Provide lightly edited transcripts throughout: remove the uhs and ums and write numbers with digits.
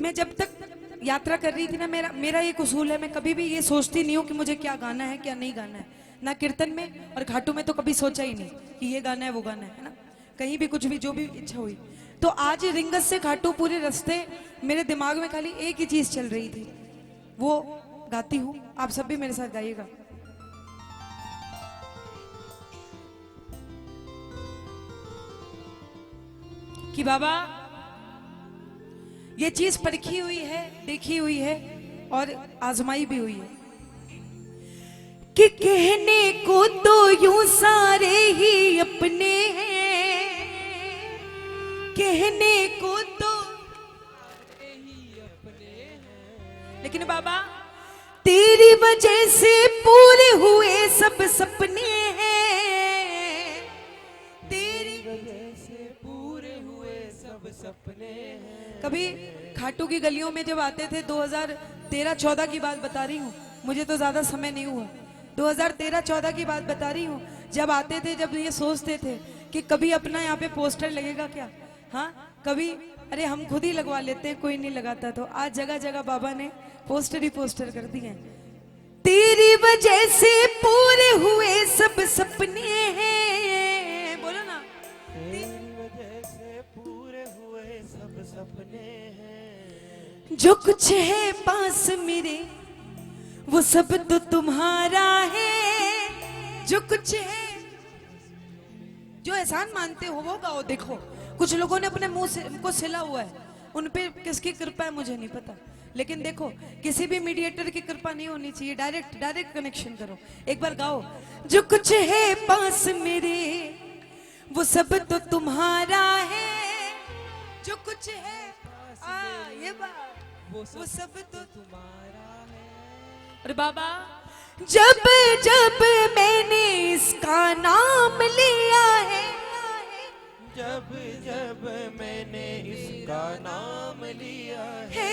मैं जब तक यात्रा कर रही थी ना, मेरा मेरा एक उसूल है, मैं कभी भी ये सोचती नहीं हूँ कि मुझे क्या गाना है क्या नहीं गाना है। ना कीर्तन में और घाटू में तो कभी सोचा ही नहीं कि ये गाना है वो गाना है ना। कहीं भी कुछ भी जो भी इच्छा हुई। तो आज रिंगस से घाटू पूरे रास्ते मेरे दिमाग में खाली एक ही चीज चल रही थी, वो गाती हूँ। आप सब भी मेरे साथ गाइएगा। कि बाबा ये चीज परखी हुई है, देखी हुई है और आजमाई भी हुई है कि कहने को तो यूं सारे ही अपने हैं, कहने को तो सारे ही अपने हैं, लेकिन बाबा तेरी वजह से पूरे हुए सब सपने हैं, तेरी वजह से पूरे हुए सब सपने हैं। कभी खाटू की गलियों में जब आते थे, 2013-14 की बात बता रही हूँ, मुझे तो ज्यादा समय नहीं हुआ, 2013-14 की बात बता रही हूँ, जब आते थे, जब ये सोचते थे कि कभी अपना यहाँ पे पोस्टर लगेगा क्या, हाँ कभी अरे हम खुद ही लगवा लेते हैं, कोई नहीं लगाता। तो आज जगह जगह बाबा ने पोस्टर ही पोस्टर कर दिए हैं। तेरी वजह से पूरे हुए सब सपने हैं, बोलो ना, तेरी वजह से पूरे हुए सब सपने हैं। जो कुछ है पास मेरे वो सब तो तुम्हारा है, जो कुछ है जो एहसान मानते हो वो गाओ। देखो कुछ लोगों ने अपने मुंह से को सिला हुआ है, उन पे किसकी कृपा है मुझे नहीं पता, लेकिन देखो किसी भी मीडिएटर की कृपा नहीं होनी चाहिए, डायरेक्ट कनेक्शन करो। एक बार गाओ, जो कुछ है पास मेरे वो सब तो तुम्हारा है, जो कुछ है ये बात वो सब तो तुम्हारा है। और बाबा जब जब मैंने इसका नाम लिया है, जब जब मैंने इसका नाम लिया है,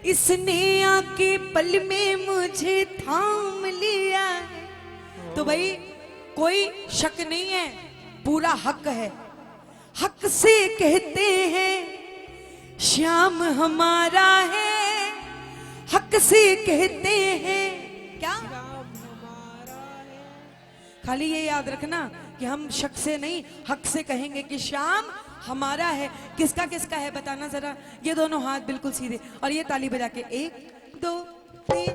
इसने आके पल में मुझे थाम लिया है। तो भाई कोई शक नहीं है, पूरा हक है, हक से कहते हैं श्याम हमारा है, हक से कहते हैं क्या, खाली ये याद रखना कि हम शक से नहीं हक से कहेंगे कि श्याम हमारा है। किसका किसका है बताना जरा, ये दोनों हाथ बिल्कुल सीधे और ये ताली बजा के 1 2 3।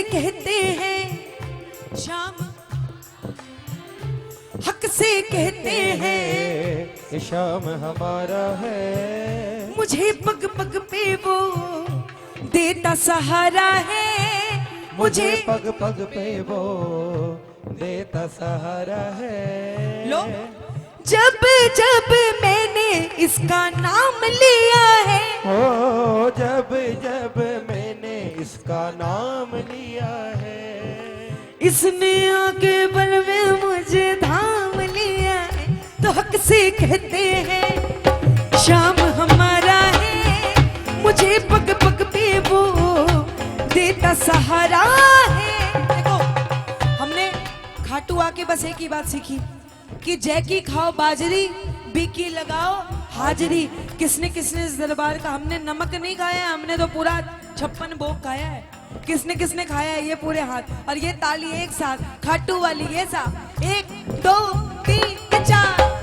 कहते हैं श्याम, हक से कहते हैं श्याम हमारा है, मुझे पग पग पे वो देता सहारा है, मुझे पग पग पे वो देता सहारा है। लो जब जब मैंने इसका नाम लिया है, ओ जब जब मैंने इसका नाम लिया है, इसने आके बल में मुझे थाम लिया है। तो हक से कहते हैं श्याम हमारा है, मुझे पग पग पे वो देता सहारा है। देखो हमने खाटू आके बस एक ही बात सीखी कि जय की खाओ बाजरी, बी की लगाओ हाजरी। किसने किसने इस दरबार का, हमने नमक नहीं खाया है, हमने तो पूरा 56 भोग खाया है। किसने किसने खाया है ये पूरे हाथ और ये ताली एक साथ, खाटू वाली ये साथ, 1 2 3 4।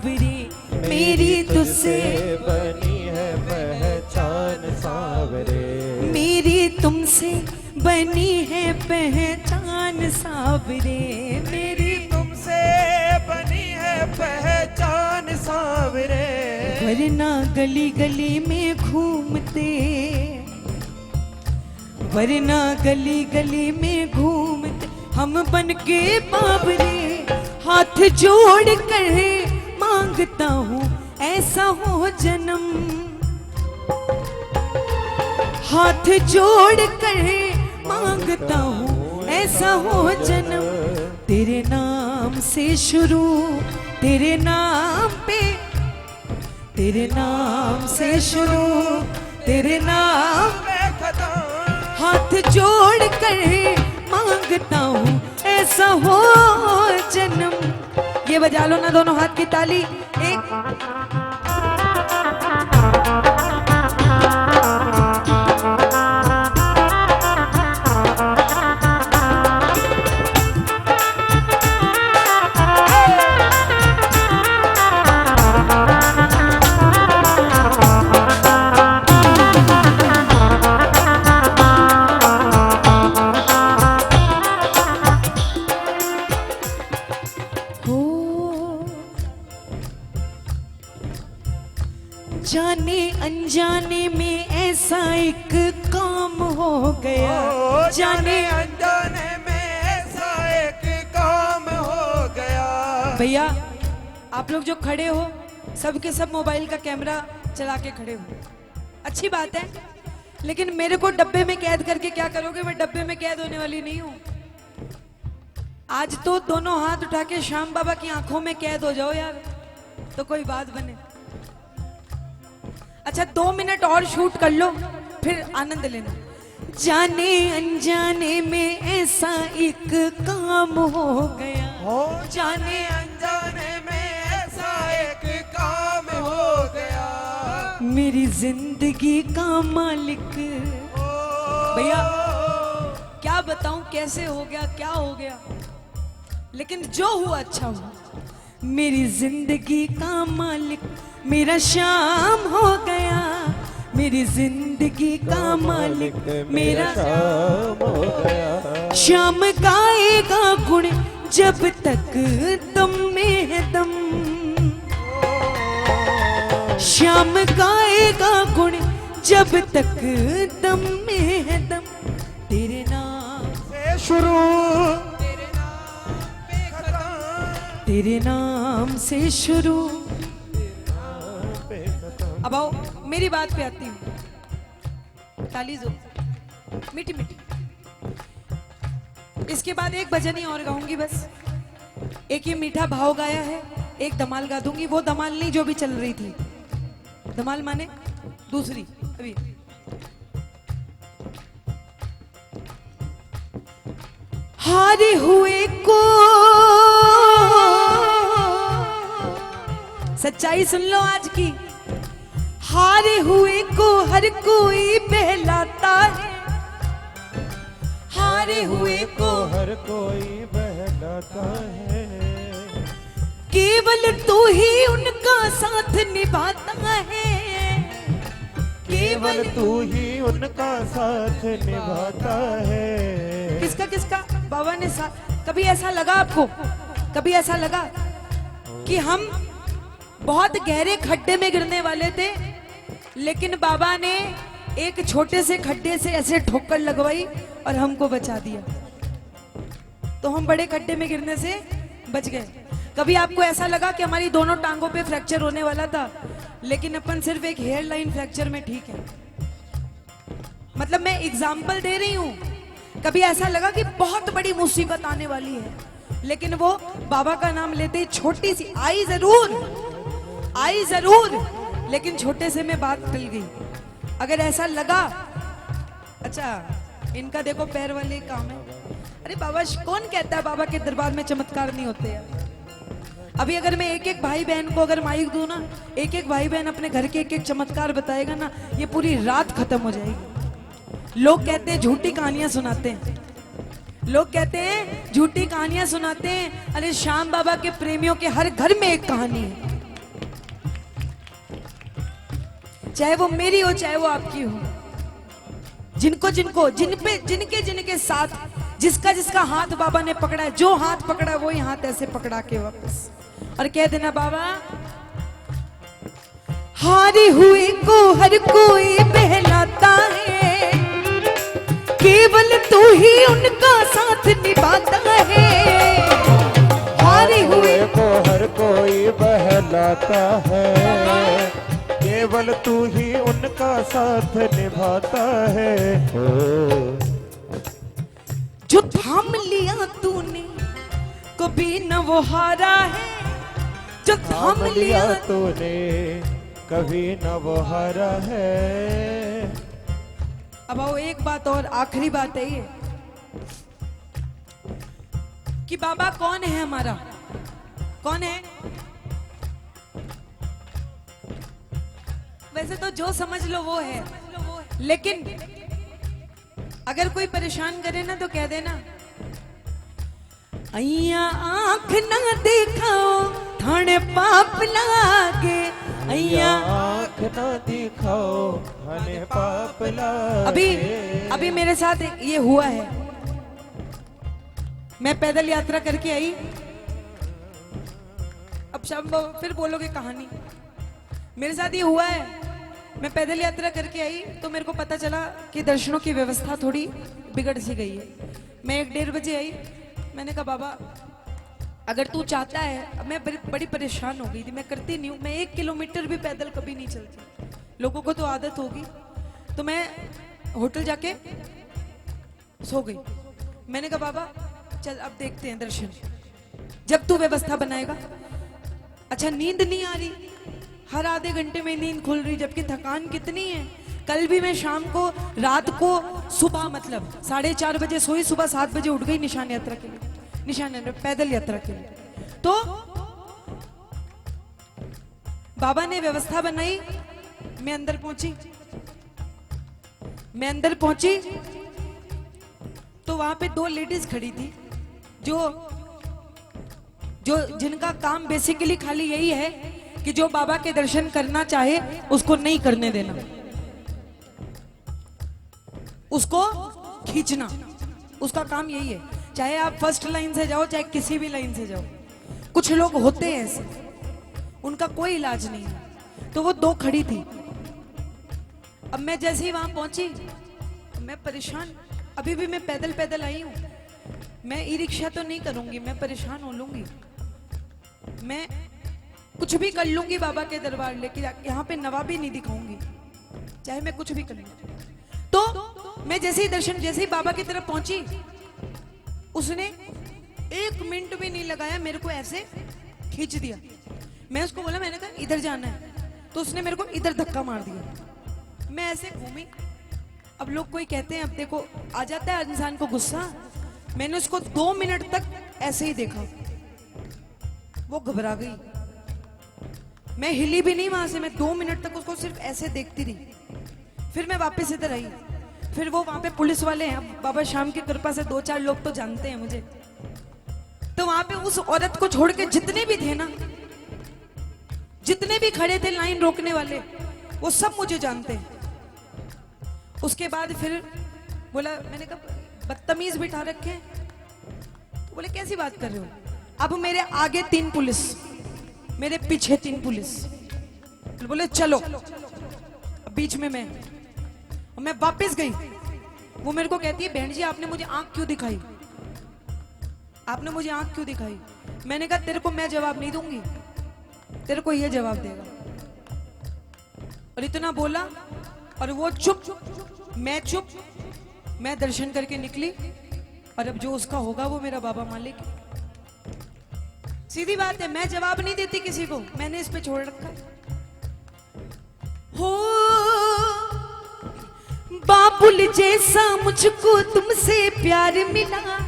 सावरे, मेरी तुझसे बनी है पहचान सावरे, मेरी तुमसे बनी है पहचान सावरे, मेरी तुमसे बनी है पहचान सावरे। वरना गली गली में घूमते, वरना गली गली में घूमते हम बन के बावरे, हाथ जोड़ कर मांगता हूँ ऐसा हो जन्म, हाथ जोड़ कर मांगता हूँ ऐसा हो जन्म, तेरे नाम से शुरू, तेरे नाम पे, तेरे नाम से शुरू, तेरे नाम पे खत्म, हाथ जोड़ कर मांगता हूँ ऐसा हो जन्म। ये बजा लो ना दोनों हाथ की ताली, एक जाने अनजाने में ऐसा एक काम हो गया, जाने अनजाने में ऐसा एक काम हो गया। भैया आप लोग जो खड़े हो सब के सब मोबाइल का कैमरा चला के खड़े हो, अच्छी बात है, लेकिन मेरे को डब्बे में कैद करके क्या करोगे? मैं डब्बे में कैद होने वाली नहीं हूँ। आज तो दोनों हाथ उठा के श्याम बाबा की आंखों में कैद हो जाओ यार, तो कोई बात बने। अच्छा 2 मिनट और शूट कर लो, फिर आनंद लेना। जाने अनजाने में ऐसा एक काम हो गया, जाने अनजाने में ऐसा एक काम हो गया, मेरी जिंदगी का मालिक। भैया क्या बताऊं कैसे हो गया, क्या हो गया, लेकिन जो हुआ अच्छा हुआ। मेरी जिंदगी का मालिक मेरा श्याम हो गया, मेरी जिंदगी का मालिक मेरा शाम हो गया। श्याम गाएगा गुण जब तक दम में है दम, श्याम गाएगा गुण जब तक दम में है दम, तेरे नाम से शुरू, तेरे नाम से शुरू। अब आओ मेरी बात पे आती हूँ, ताली जो मीठी मीठी। इसके बाद एक भजन ही और गाऊंगी बस, एक ये मीठा भाव गाया है, एक धमाल गा दूंगी। वो धमाल नहीं जो भी चल रही थी, धमाल माने दूसरी। अभी हारे हुए को सच्चाई सुन लो आज की, हारे हुए को हर कोई बहलाता है, हारे हुए को हर कोई बहलाता है, केवल तू ही उनका साथ निभाता है, केवल तू ही उनका साथ निभाता है। किसका किसका बाबा ने साथ। कभी ऐसा लगा आपको, कभी ऐसा लगा कि हम बहुत गहरे खड्डे में गिरने वाले थे, लेकिन बाबा ने एक छोटे से खड्डे से ऐसे ठोकर लगवाई और हमको बचा दिया, तो हम बड़े खड्डे में गिरने से बच गए। कभी आपको ऐसा लगा कि हमारी दोनों टांगों पे फ्रैक्चर होने वाला था, लेकिन अपन सिर्फ एक हेयर लाइन फ्रैक्चर में ठीक है? मतलब मैं एग्जाम्पल दे रही हूं। कभी ऐसा लगा कि बहुत बड़ी मुसीबत आने वाली है, लेकिन वो बाबा का नाम लेते ही छोटी सी आई जरूर, लेकिन छोटे से में बात टल गई। अगर ऐसा लगा, अच्छा इनका देखो पैर वाले काम है, अरे बाबा कौन कहता है बाबा के दरबार में चमत्कार नहीं होते यार। अभी अगर मैं एक एक भाई बहन को अगर माइक दूं ना, एक एक भाई बहन अपने घर के एक एक चमत्कार बताएगा ना, ये पूरी रात खत्म हो जाएगी। लोग कहते हैं झूठी कहानियां सुनाते हैं, लोग कहते हैं झूठी कहानियां सुनाते हैं। अरे श्याम बाबा के प्रेमियों के हर घर में एक कहानी है, चाहे वो मेरी हो चाहे वो आपकी हो, जिनको जिनको जिनके जिनके साथ जिसका जिसका हाथ बाबा ने पकड़ा है, जो हाथ पकड़ा है वही हाथ ऐसे पकड़ा के वापस और कह देना बाबा, हारे हुए को हर कोई बहलाता है, केवल तू ही उनका साथ निभाता है। हारे हुए को हर कोई बहलाता है, केवल तू ही उनका साथ निभाता है। जो थाम लिया तूने कभी न वो हारा है, जो थाम लिया तूने कभी न वो हारा है। अब आओ एक बात और, आखिरी बात है ये कि बाबा कौन है हमारा, कौन है? वैसे तो जो समझ लो वो है, लेकिन अगर कोई परेशान करे ना तो कह देना, अइया आंख ना दिखाओ थाने पाप लागे, अइया आंख ना दिखाओ थाने पाप लागे। अभी मेरे साथ ये हुआ है, मैं पैदल यात्रा करके आई, अब शाम को फिर बोलोगे कहानी, मेरे साथ ये हुआ है, मैं पैदल यात्रा करके आई तो मेरे को पता चला कि दर्शनों की व्यवस्था थोड़ी बिगड़ सी गई है। मैं 1-1:30 बजे आई, मैंने कहा बाबा अगर तू चाहता है, अब मैं बड़ी परेशान हो गई थी, मैं करती नहीं हूँ, मैं 1 किलोमीटर भी पैदल कभी नहीं चलती, लोगों को तो आदत होगी, तो मैं होटल जाके सो गई। मैंने कहा बाबा चल अब देखते हैं दर्शन, जब तू व्यवस्था बनाएगा। अच्छा नींद नहीं आ रही, हर आधे घंटे में नींद खुल रही, जबकि थकान कितनी है। कल भी मैं शाम को रात को सुबह मतलब 4:30 बजे सोई, सुबह 7 बजे उठ गई निशान यात्रा के लिए, निशान यात्रा पैदल यात्रा के लिए। तो बाबा ने व्यवस्था बनाई, मैं अंदर पहुंची तो वहां पे 2 लेडीज खड़ी थी जो जिनका काम बेसिकली खाली यही है कि जो बाबा के दर्शन करना चाहे उसको नहीं करने देना, उसको खींचना, उसका काम यही है, चाहे आप फर्स्ट लाइन से जाओ चाहे किसी भी लाइन से जाओ। कुछ लोग होते हैं ऐसे, उनका कोई इलाज नहीं है। तो वो 2 खड़ी थी। अब मैं जैसे ही वहां पहुंची मैं परेशान, अभी भी मैं पैदल आई हूं, मैं ई रिक्शा तो नहीं करूंगी, मैं परेशान हो लूंगी, मैं कुछ भी कर लूंगी बाबा के दरबार, लेकिन यहाँ पे नवाबी नहीं दिखाऊंगी, चाहे मैं कुछ भी कर लूं। तो मैं जैसे ही बाबा की तरफ पहुंची, उसने 1 मिनट भी नहीं लगाया, मेरे को ऐसे खींच दिया। मैं उसको बोला, मैंने कहा इधर जाना है, तो उसने मेरे को इधर धक्का मार दिया। मैं ऐसे घूमी, अब लोग कोई कहते हैं, अब देखो आ जाता है इंसान को गुस्सा, मैंने उसको 2 मिनट तक ऐसे ही देखा, वो घबरा गई, मैं हिली भी नहीं वहां से, मैं 2 मिनट तक उसको सिर्फ ऐसे देखती रही। फिर मैं वापस इधर आई, फिर वो वहां पे पुलिस वाले हैं, बाबा शाम की कृपा से 2-4 लोग तो जानते हैं मुझे, तो वहां पे उस औरत को छोड़ के जितने भी थे ना, जितने भी खड़े थे लाइन रोकने वाले, वो सब मुझे जानते हैं। उसके बाद फिर बोला, मैंने कहा बदतमीज बिठा रखे हैं, तो बोले कैसी बात कर रहे हो। अब मेरे आगे 3 पुलिस, मेरे पीछे 3 पुलिस, बोले चलो, अब बीच में मैं वापस गई। वो मेरे को कहती है, बहन जी आपने मुझे आंख क्यों दिखाई, आपने मुझे आंख क्यों दिखाई। मैंने कहा तेरे को मैं जवाब नहीं दूंगी, तेरे को ये जवाब देगा। और इतना बोला और वो चुप, मैं चुप, मैं दर्शन करके निकली, और अब जो उसका होगा वो मेरा बाबा मालिक। सीधी बात है, मैं जवाब नहीं देती किसी को, मैंने इस पे छोड़ रखा है। हो बाबुल जैसा मुझको तुमसे प्यार मिला,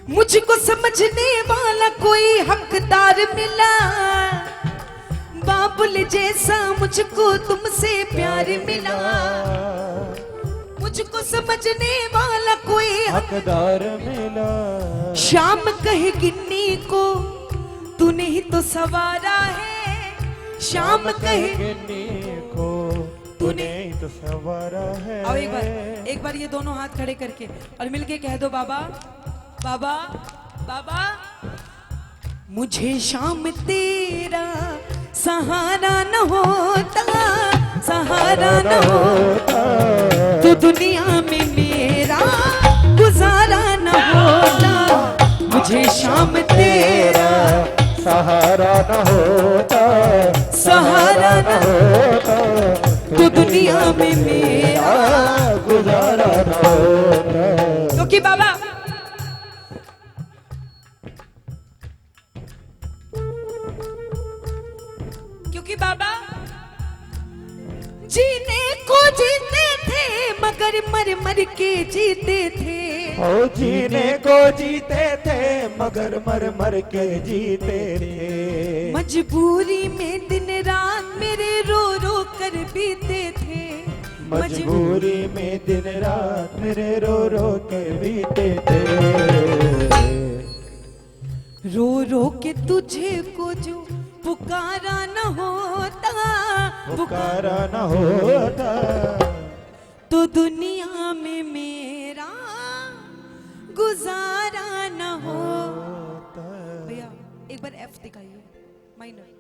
मुझको समझने वाला कोई हकदार मिला। बाबुल जैसा मुझको तुमसे प्यार मिला, मुझको समझने वाला कोई हकदार मिला। शाम कहे गिन्नी को तूने ही तो सवारा है, शाम कहे को तूने ही तो सवारा है। आओ एक बार ये दोनों हाथ खड़े करके और मिलके कह दो बाबा बाबा बाबा। मुझे शाम तेरा सहारा न होता, सहारा न होता तो दुनिया में मेरा गुजारा न होता। मुझे शाम तेरा सहारा न होता, सहारा न होता तो दुनिया में मेरा गुजारा न होता। क्योंकि बाबा बाबा जीने को जीते थे मगर मर मर के जीते थे। ओ जीने को जीते थे मगर मर मर के जीते थे। मजबूरी में दिन रात मेरे रो रो कर बीते थे। मजबूरी में दिन रात मेरे रो रो के बीते थे। रो रो के तुझे को जो पुकारा न होता, पुकारा न होता तो दुनिया में मेरा गुजारा न होता। भैया एक बार एफ दिखाइए माइनर।